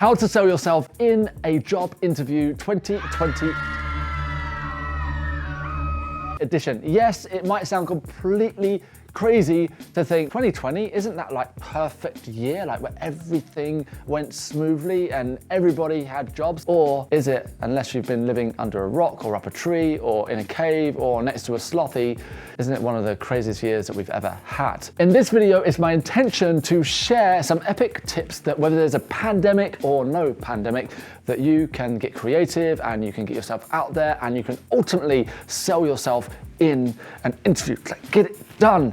How to sell yourself in a job interview 2020 edition. Yes, it might sound completely crazy to think 2020, isn't that like perfect year, like where everything went smoothly and everybody had jobs? Or is it, unless you've been living under a rock or up a tree or in a cave or next to a slothy, isn't it one of the craziest years that we've ever had? In this video, it's my intention to share some epic tips that whether there's a pandemic or no pandemic, that you can get creative and you can get yourself out there and you can ultimately sell yourself in an interview. Like, get it done.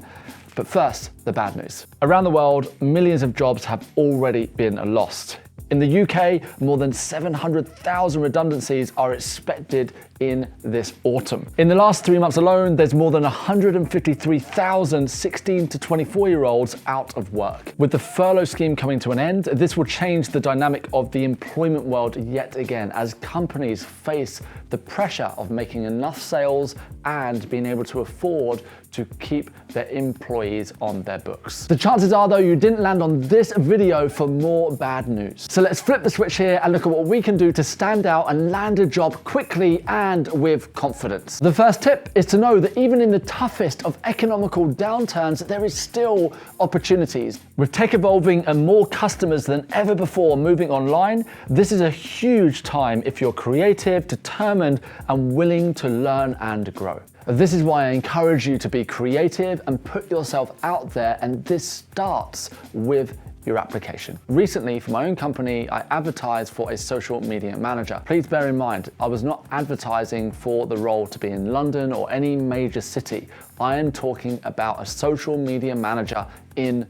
But first, the bad news. Around the world, millions of jobs have already been lost. In the UK, more than 700,000 redundancies are expected in this autumn. In the last 3 months alone, there's more than 153,000 16 to 24-year-olds out of work. With the furlough scheme coming to an end, this will change the dynamic of the employment world yet again as companies face the pressure of making enough sales and being able to afford to keep their employees on their books. The chances are though you didn't land on this video for more bad news. So let's flip the switch here and look at what we can do to stand out and land a job quickly and with confidence. The first tip is to know that even in the toughest of economical downturns, there is still opportunities. With tech evolving and more customers than ever before moving online, this is a huge time if you're creative, determined, and willing to learn and grow. This is why I encourage you to be creative and put yourself out there, and this starts with your application. Recently, for my own company, I advertised for a social media manager. Please bear in mind, I was not advertising for the role to be in London or any major city. I am talking about a social media manager in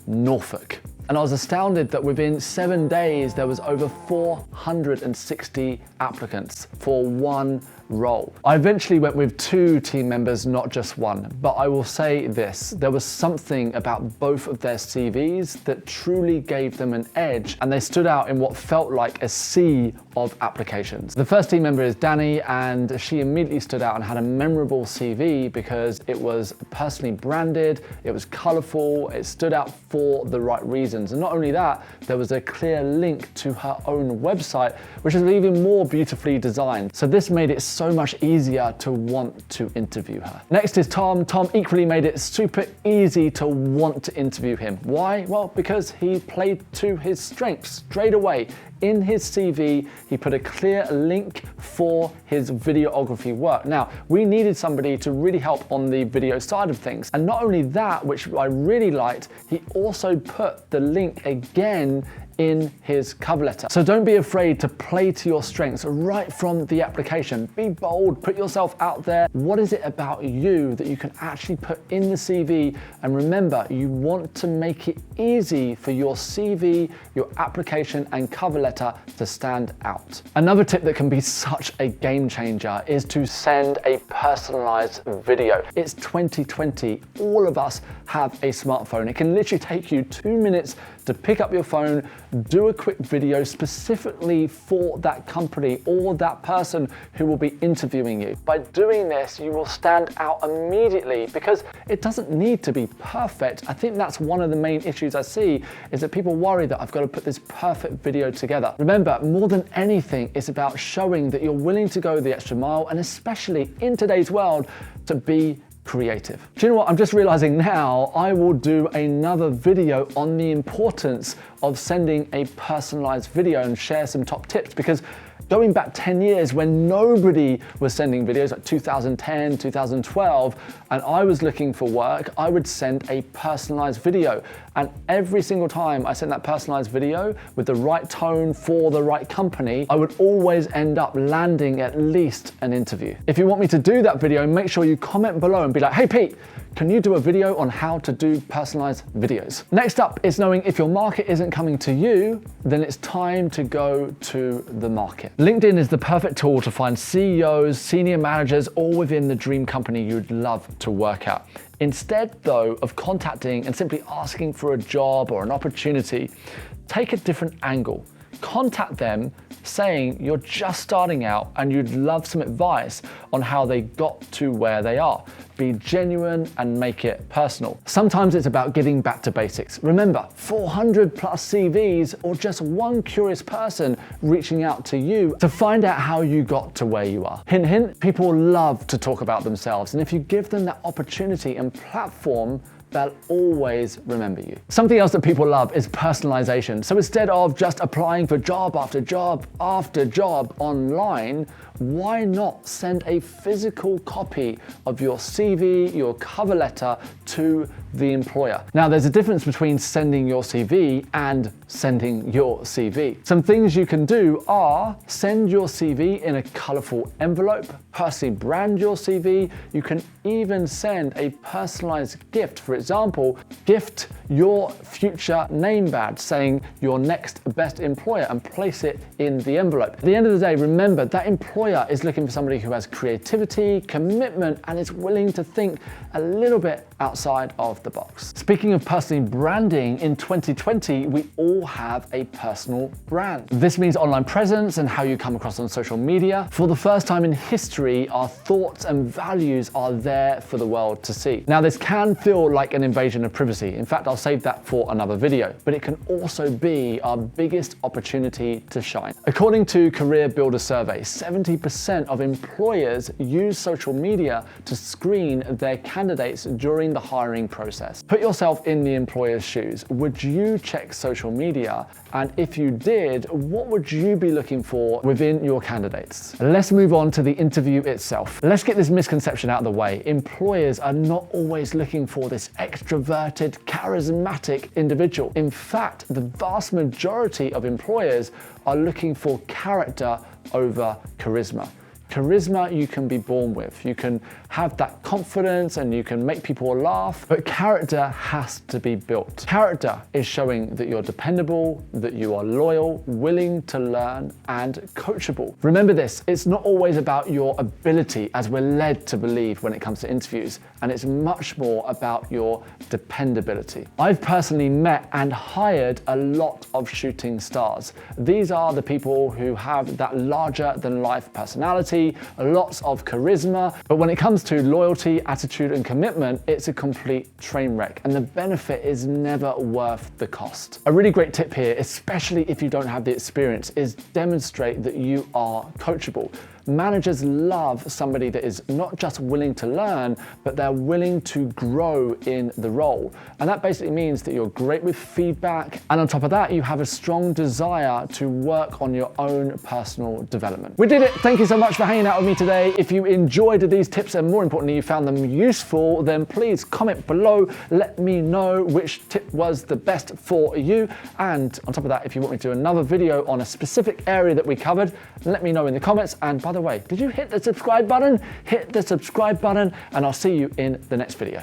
Norfolk. And I was astounded that within 7 days, there was over 460 applicants for one role. I eventually went with 2 team members, not just one, but I will say this, there was something about both of their CVs that truly gave them an edge, and they stood out in what felt like a sea of applications. The first team member is Danny, and she immediately stood out and had a memorable CV because it was personally branded, it was colorful, it stood out for the right reasons. And not only that, there was a clear link to her own website, which is even more beautifully designed. So this made it so much easier to want to interview her. Next is Tom. Tom equally made it super easy to want to interview him. Why? Well, because he played to his strengths straight away. In his CV, he put a clear link for his videography work. Now, we needed somebody to really help on the video side of things. And not only that, which I really liked, he also put the link again in his cover letter. So don't be afraid to play to your strengths right from the application. Be bold, put yourself out there. What is it about you that you can actually put in the CV? And remember, you want to make it easy for your CV, your application, and cover letter to stand out. Another tip that can be such a game changer is to send a personalized video. It's 2020. All of us have a smartphone. It can literally take you 2 minutes to pick up your phone, do a quick video specifically for that company or that person who will be interviewing you. By doing this, you will stand out immediately because it doesn't need to be perfect. I think that's one of the main issues I see is that people worry that I've got to put this perfect video together. Remember, more than anything, it's about showing that you're willing to go the extra mile, and especially in today's world, to be creative. Do you know what? I'm just realizing now I will do another video on the importance of sending a personalized video and share some top tips, because going back 10 years when nobody was sending videos, like 2010, 2012, and I was looking for work, I would send a personalized video. And every single time I sent that personalized video with the right tone for the right company, I would always end up landing at least an interview. If you want me to do that video, make sure you comment below and be like, hey Pete, can you do a video on how to do personalized videos? Next up is knowing if your market isn't coming to you, then it's time to go to the market. LinkedIn is the perfect tool to find CEOs, senior managers, all within the dream company you'd love to work at. Instead, though, of contacting and simply asking for a job or an opportunity, take a different angle. Contact them saying you're just starting out and you'd love some advice on how they got to where they are. be genuine and make it personal. Sometimes it's about getting back to basics. Remember, 400 plus CVs or just one curious person reaching out to you to find out how you got to where you are. Hint, hint, people love to talk about themselves, and if you give them that opportunity and platform, they'll always remember you. Something else that people love is personalization. So instead of just applying for job after job after job online, why not send a physical copy of your CV, your cover letter to the employer? Now, there's a difference between sending your CV and sending your CV. Some things you can do are send your CV in a colorful envelope, personally brand your CV. You can even send a personalized gift. For example, gift your future name badge saying your next best employer and place it in the envelope. At the end of the day, remember that employer is looking for somebody who has creativity, commitment, and is willing to think a little bit outside of the box. Speaking of personally branding, in 2020, we all have a personal brand. This means online presence and how you come across on social media. For the first time in history, our thoughts and values are there for the world to see. Now, this can feel like an invasion of privacy. In fact, I'll save that for another video, but it can also be our biggest opportunity to shine. According to Career Builder Survey, 70% of employers use social media to screen their candidates during the hiring process. Put yourself in the employer's shoes. Would you check social media? And if you did, what would you be looking for within your candidates? Let's move on to the interview itself. Let's get this misconception out of the way. Employers are not always looking for this extroverted, charismatic individual. In fact, the vast majority of employers are looking for character over charisma. Charisma you can be born with. You can have that confidence and you can make people laugh, but character has to be built. Character is showing that you're dependable, that you are loyal, willing to learn, and coachable. Remember this, it's not always about your ability as we're led to believe when it comes to interviews, and it's much more about your dependability. I've personally met and hired a lot of shooting stars. These are the people who have that larger than life personality, lots of charisma, but when it comes to loyalty, attitude, and commitment, it's a complete train wreck, and the benefit is never worth the cost. A really great tip here, especially if you don't have the experience, is demonstrate that you are coachable. Managers love somebody that is not just willing to learn, but they're willing to grow in the role. And that basically means that you're great with feedback. And on top of that, you have a strong desire to work on your own personal development. We did it. Thank you so much for hanging out with me today. If you enjoyed these tips and more importantly, you found them useful, then please comment below. Let me know which tip was the best for you. And on top of that, if you want me to do another video on a specific area that we covered, let me know in the comments. And by the way, did you hit the subscribe button? Hit the subscribe button, and I'll see you in the next video.